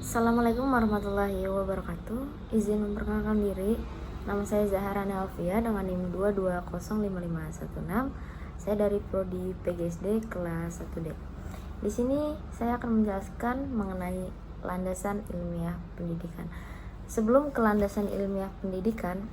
Assalamualaikum warahmatullahi wabarakatuh. Izin memperkenalkan diri. Nama saya Zahara Nelvia dengan NIM 2205516. Saya dari prodi PGSD kelas 1D. Di sini saya akan menjelaskan mengenai landasan ilmiah pendidikan. Sebelum ke landasan ilmiah pendidikan,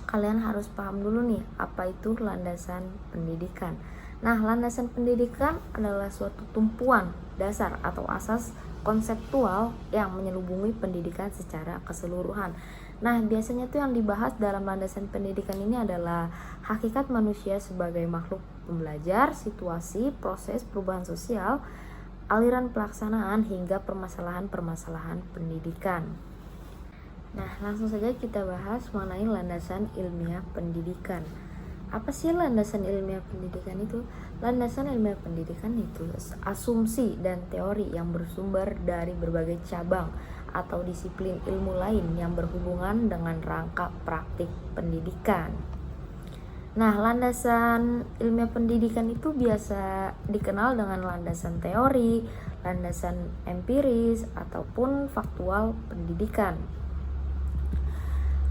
kalian harus paham dulu nih apa itu landasan pendidikan. Nah, landasan pendidikan adalah suatu tumpuan dasar atau asas konseptual yang menyelubungi pendidikan secara keseluruhan. Nah, biasanya tuh yang dibahas dalam landasan pendidikan ini adalah hakikat manusia sebagai makhluk pembelajar, situasi, proses perubahan sosial, aliran pelaksanaan hingga permasalahan-permasalahan pendidikan. Nah, langsung saja kita bahas mengenai landasan ilmiah pendidikan. Apa sih landasan ilmiah pendidikan itu? Landasan ilmiah pendidikan itu asumsi dan teori yang bersumber dari berbagai cabang atau disiplin ilmu lain yang berhubungan dengan rangka praktik pendidikan. Nah, landasan ilmiah pendidikan itu biasa dikenal dengan landasan teori, landasan empiris, ataupun faktual pendidikan.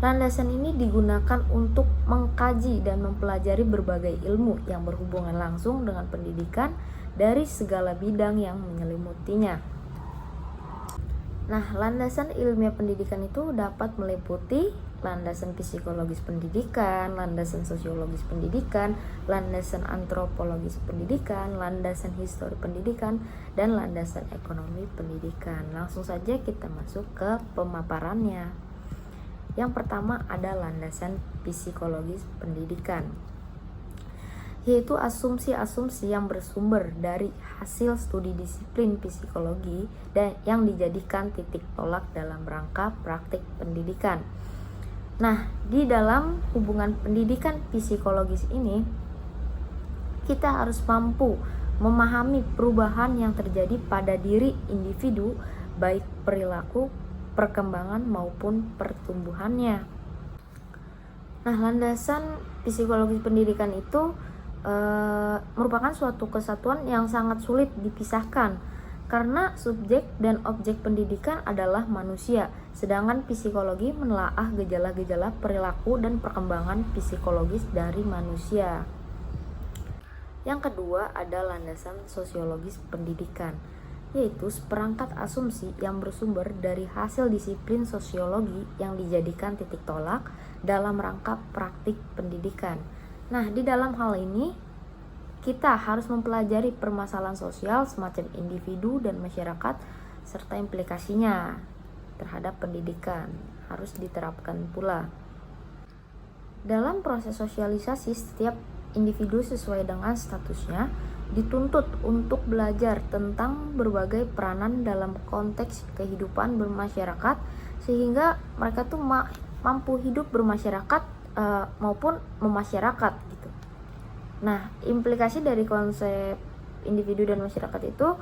Landasan ini digunakan untuk mengkaji dan mempelajari berbagai ilmu yang berhubungan langsung dengan pendidikan dari segala bidang yang menyelimutinya. Nah, landasan ilmiah pendidikan itu dapat meliputi landasan psikologis pendidikan, landasan sosiologis pendidikan, landasan antropologis pendidikan, landasan histori pendidikan, dan landasan ekonomi pendidikan. Langsung saja kita masuk ke pemaparannya. Yang pertama ada landasan psikologis pendidikan, yaitu asumsi-asumsi yang bersumber dari hasil studi disiplin psikologi dan yang dijadikan titik tolak dalam rangka praktik pendidikan. Nah, di dalam hubungan pendidikan psikologis ini, kita harus mampu memahami perubahan yang terjadi pada diri individu, baik perilaku, perkembangan maupun pertumbuhannya. Nah, landasan psikologi pendidikan itu merupakan suatu kesatuan yang sangat sulit dipisahkan karena subjek dan objek pendidikan adalah manusia, sedangkan psikologi menelaah gejala-gejala perilaku dan perkembangan psikologis dari manusia. Yang kedua ada landasan sosiologis pendidikan, yaitu seperangkat asumsi yang bersumber dari hasil disiplin sosiologi yang dijadikan titik tolak dalam rangka praktik pendidikan. Nah, di dalam hal ini kita harus mempelajari permasalahan sosial semacam individu dan masyarakat serta implikasinya terhadap pendidikan harus diterapkan pula. Dalam proses sosialisasi, setiap individu sesuai dengan statusnya dituntut untuk belajar tentang berbagai peranan dalam konteks kehidupan bermasyarakat sehingga mereka tuh mampu hidup bermasyarakat maupun memasyarakat gitu. Nah, implikasi dari konsep individu dan masyarakat itu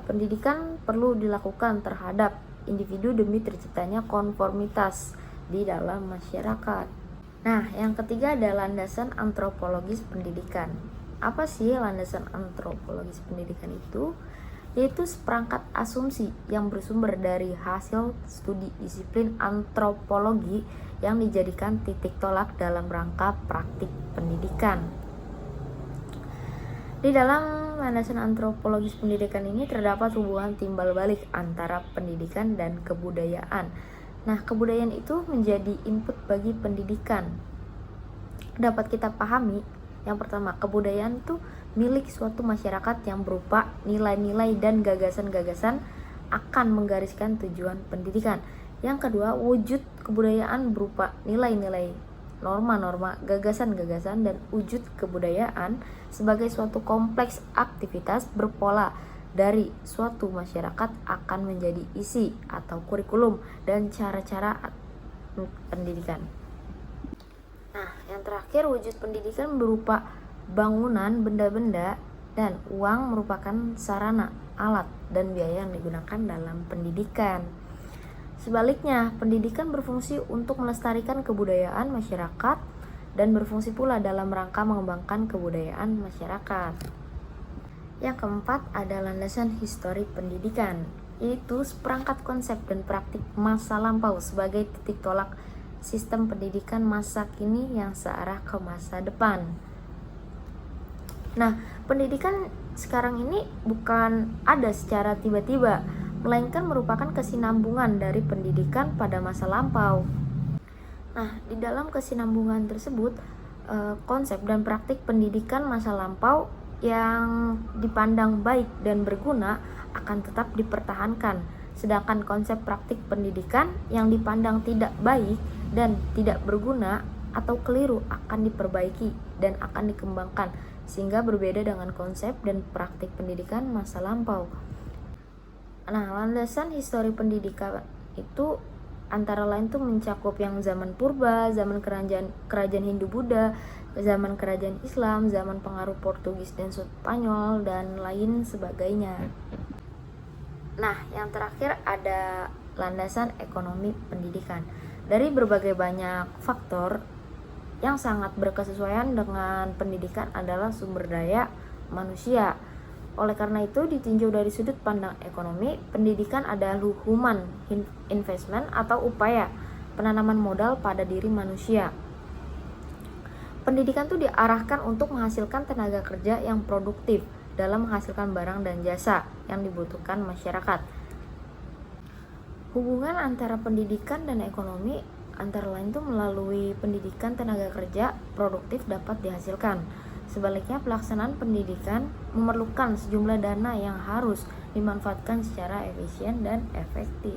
pendidikan perlu dilakukan terhadap individu demi terciptanya konformitas di dalam masyarakat. Nah, yang ketiga ada landasan antropologis pendidikan. Apa sih landasan antropologis pendidikan itu? Yaitu seperangkat asumsi yang bersumber dari hasil studi disiplin antropologi yang dijadikan titik tolak dalam rangka praktik pendidikan. Di dalam landasan antropologis pendidikan ini terdapat hubungan timbal balik antara pendidikan dan kebudayaan. Nah, kebudayaan itu menjadi input bagi pendidikan. Dapat kita pahami, yang pertama, kebudayaan itu milik suatu masyarakat yang berupa nilai-nilai dan gagasan-gagasan akan menggariskan tujuan pendidikan. Yang kedua, wujud kebudayaan berupa nilai-nilai, norma-norma, gagasan-gagasan, dan wujud kebudayaan sebagai suatu kompleks aktivitas berpola dari suatu masyarakat akan menjadi isi atau kurikulum dan cara-cara pendidikan. Nah, yang terakhir, wujud pendidikan berupa bangunan, benda-benda, dan uang merupakan sarana, alat, dan biaya yang digunakan dalam pendidikan. Sebaliknya, pendidikan berfungsi untuk melestarikan kebudayaan masyarakat dan berfungsi pula dalam rangka mengembangkan kebudayaan masyarakat. Yang keempat ada landasan histori pendidikan, yaitu seperangkat konsep dan praktik masa lampau sebagai titik tolak sistem pendidikan masa kini yang searah ke masa depan. Nah, pendidikan sekarang ini bukan ada secara tiba-tiba, melainkan merupakan kesinambungan dari pendidikan pada masa lampau. Nah, di dalam kesinambungan tersebut, konsep dan praktik pendidikan masa lampau yang dipandang baik dan berguna akan tetap dipertahankan, sedangkan konsep praktik pendidikan yang dipandang tidak baik dan tidak berguna atau keliru akan diperbaiki dan akan dikembangkan, sehingga berbeda dengan konsep dan praktik pendidikan masa lampau. Nah, landasan histori pendidikan itu antara lain tuh mencakup yang zaman purba, zaman kerajaan Hindu-Buddha, zaman kerajaan Islam, zaman pengaruh Portugis dan Spanyol, dan lain sebagainya. Nah, yang terakhir ada landasan ekonomi pendidikan. Dari berbagai banyak faktor, yang sangat berkesesuaian dengan pendidikan adalah sumber daya manusia. Oleh karena itu, ditinjau dari sudut pandang ekonomi, pendidikan adalah human investment atau upaya penanaman modal pada diri manusia. Pendidikan itu diarahkan untuk menghasilkan tenaga kerja yang produktif dalam menghasilkan barang dan jasa yang dibutuhkan masyarakat. Hubungan antara pendidikan dan ekonomi antara lain itu melalui pendidikan tenaga kerja produktif dapat dihasilkan. Sebaliknya, pelaksanaan pendidikan memerlukan sejumlah dana yang harus dimanfaatkan secara efisien dan efektif.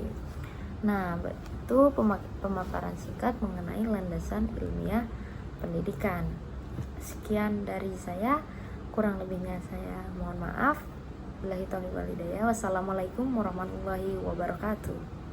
Nah, itu pemaparan singkat mengenai landasan ilmiah pendidikan. Sekian dari saya, kurang lebihnya saya mohon maaf. Billahi taufiq wal hidayah. Wassalamualaikum warahmatullahi wabarakatuh.